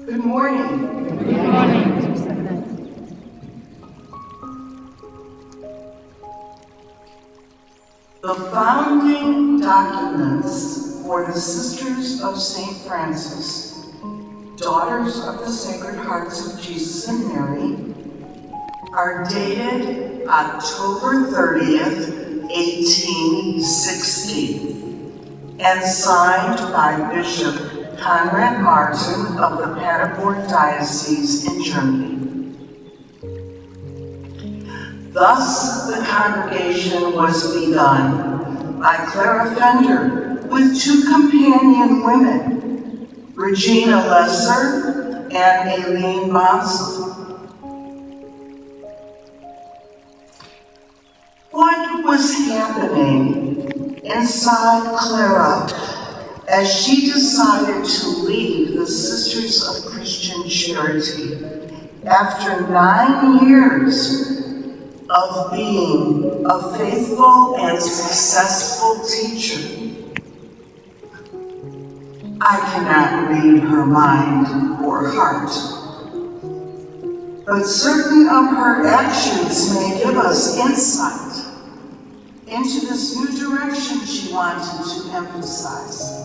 Good morning. Good morning. The founding documents for the Sisters of St. Francis, Daughters of the Sacred Hearts of Jesus and Mary, are dated October 30th, 1860, and signed by Bishop 𝗠𝗘𝗗𝗜𝗔 of the Paderborn Diocese in Germany. Thus, the congregation was begun by Clara Fender with two companion women, Regina Lesser and 𝗦𝗢𝗬𝗓𝗔𝗟. What was happening inside Clara as she decided to leave the Sisters of Christian Charity after 9 years of being a faithful and successful teacher? I cannot read her mind or heart, but certain of her actions may give us insight into this new direction she wanted to emphasize.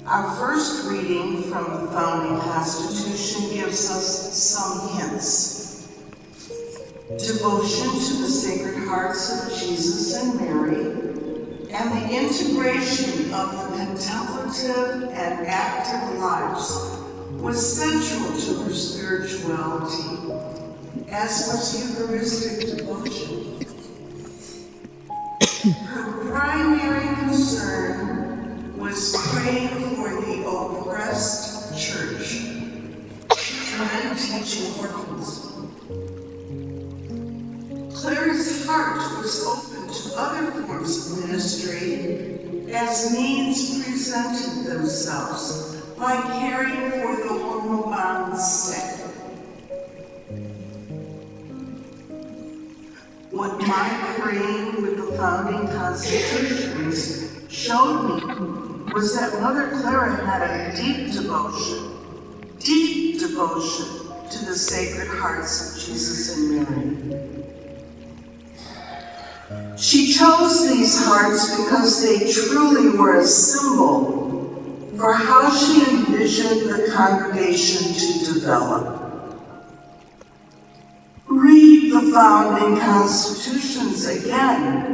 Our first reading from the founding Constitution gives us some hints. Devotion to the Sacred Hearts of Jesus and Mary, and the integration of the contemplative and active lives was central to her spirituality, as was Eucharistic devotion. Her primary concern was praying for the oppressed church and teaching orphans. Clara's heart was open to other forms of ministry as needs presented themselves, like caring for the 𝗦𝗢𝗖𝗜𝗔𝗟. What my praying with the founding constitutions showed me was that Mother Clara had a deep devotion to the Sacred Hearts of Jesus and Mary. She chose these hearts because they truly were a symbol for how she envisioned the congregation to develop. Read the founding constitutions again,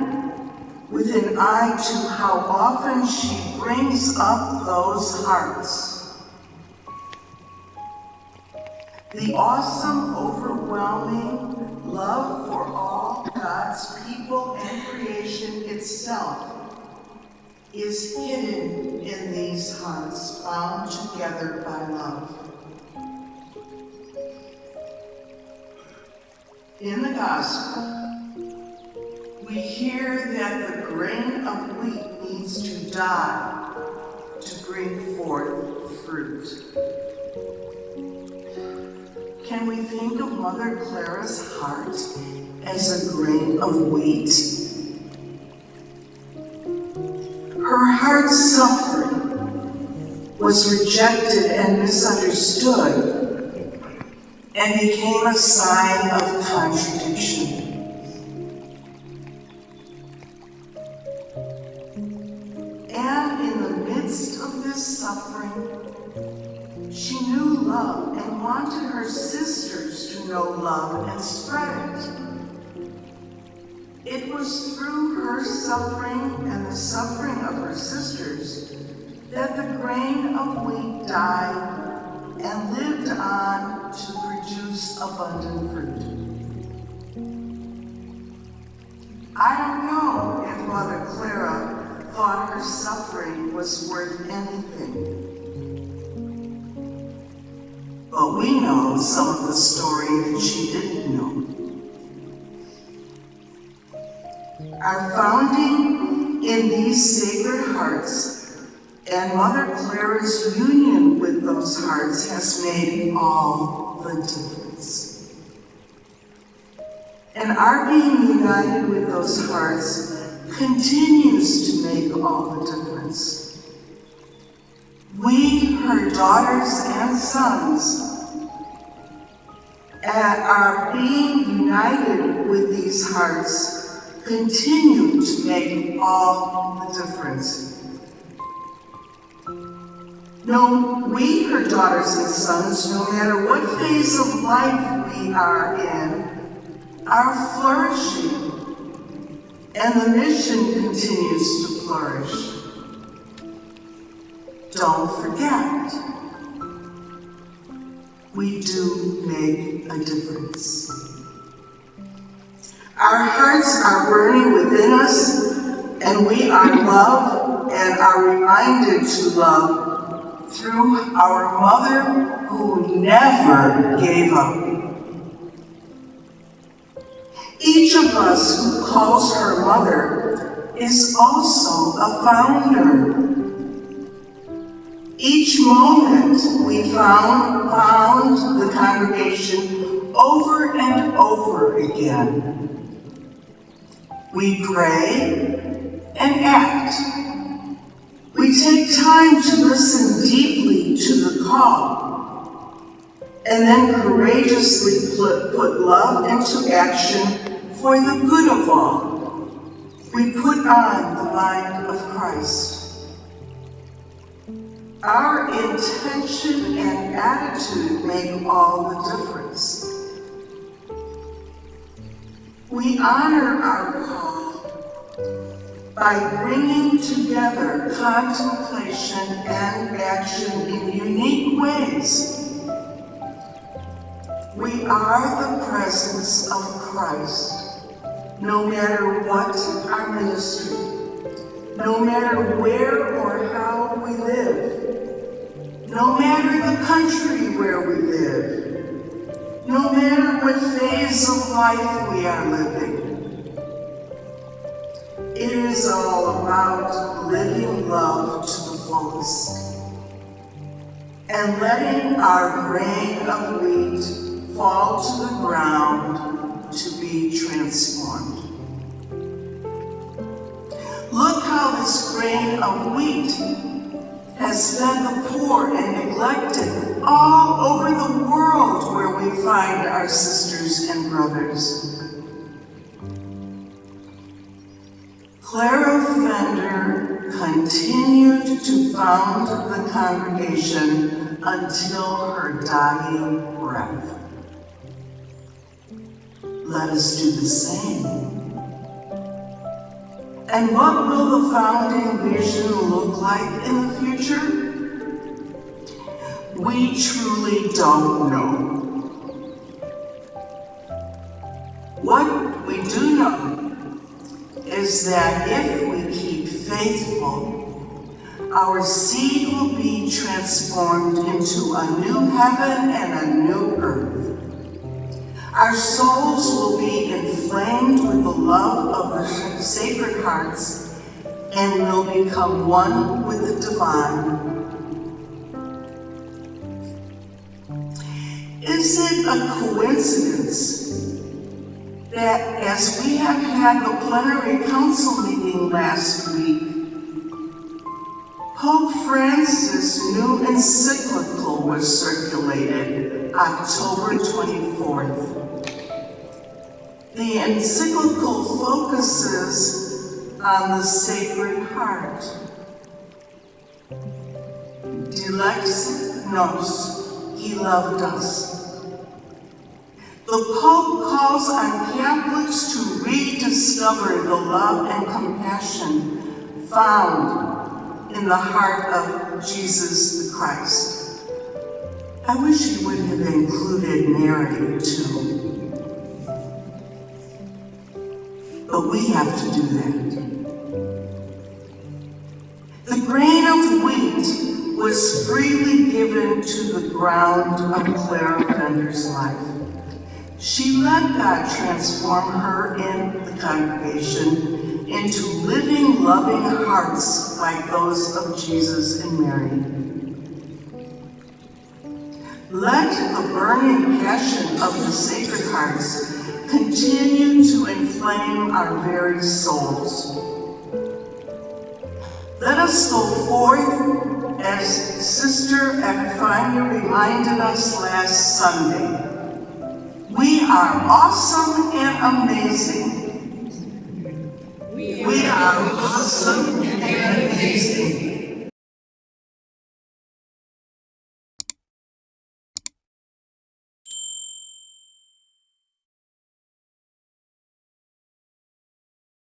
with an eye to how often she brings up those hearts. The awesome, overwhelming love for all God's people and creation itself is hidden in these hearts bound together by love. In the Gospel, we hear that the grain of wheat needs to die to bring forth fruit. Can we think of Mother Clara's heart as a grain of wheat? Her heart's suffering was rejected and misunderstood and became a sign of contradiction. And in the midst of this suffering, she knew love and wanted her sisters to know love and spread it. It was through her suffering and the suffering of her sisters that the grain of wheat died and lived on to produce abundant fruit. I don't know if Mother Clara thought her suffering was worth anything, but we know some of the story that she didn't know. Our founding in these Sacred Hearts and Mother Clara's union with those hearts has made all the difference. And our being united with those hearts continues to make all the difference. We, her daughters and sons are being united with these hearts continue to make all the difference. No, we, her daughters and sons, no matter what phase of life we are in, are flourishing, and the mission continues to flourish. Don't forget, we do make a difference. Our hearts are burning within us, and we are loved and are reminded to love through our mother who never gave up. Each of us who calls her mother is also a founder. Each moment we found the congregation over and over again. We pray and act. We take time to listen deeply to the call, and then courageously put love into action for the good of all. We put on the mind of Christ. Our intention and attitude make all the difference. We honor our call by bringing together contemplation and action in unique ways. We are the presence of Christ, no matter what our ministry, no matter where or how we live, no matter the country where we live, no matter what phase of life we are living. It is all about living love to the fullest and letting our grain of wheat fall to the ground to be transformed. Look how this grain of wheat has fed the poor and neglected all over the world where we find our sisters and brothers. 𝗦𝗢𝗓 continued to found the congregation until her dying breath. Let us do the same. And what will the founding vision look like in the future? We truly don't know. What we do know is that if we keep faithful, our seed will be transformed into a new heaven and a new earth. Our souls will be inflamed with the love of the Sacred Hearts and will become one with the divine. Is it a coincidence that as we have had the plenary council meeting last week, Pope Francis' new encyclical was circulated October 24th. The encyclical focuses on the Sacred Heart. Dilex nos, he loved us. The Pope calls on Catholics to rediscover the love and compassion found in the heart of Jesus the Christ. I wish he would have included Mary too. But we have to do that. The grain of wheat was freely given to the ground of 𝗦𝗓𝗓's life. She let God transform her in the congregation into living, loving hearts like those of Jesus and Mary. Let the burning passion of the Sacred Hearts continue to inflame our very souls. Let us go forth as Sister 𝗦𝗢𝗖𝗜𝗔 reminded us last Sunday, we are awesome and amazing. We are awesome and amazing.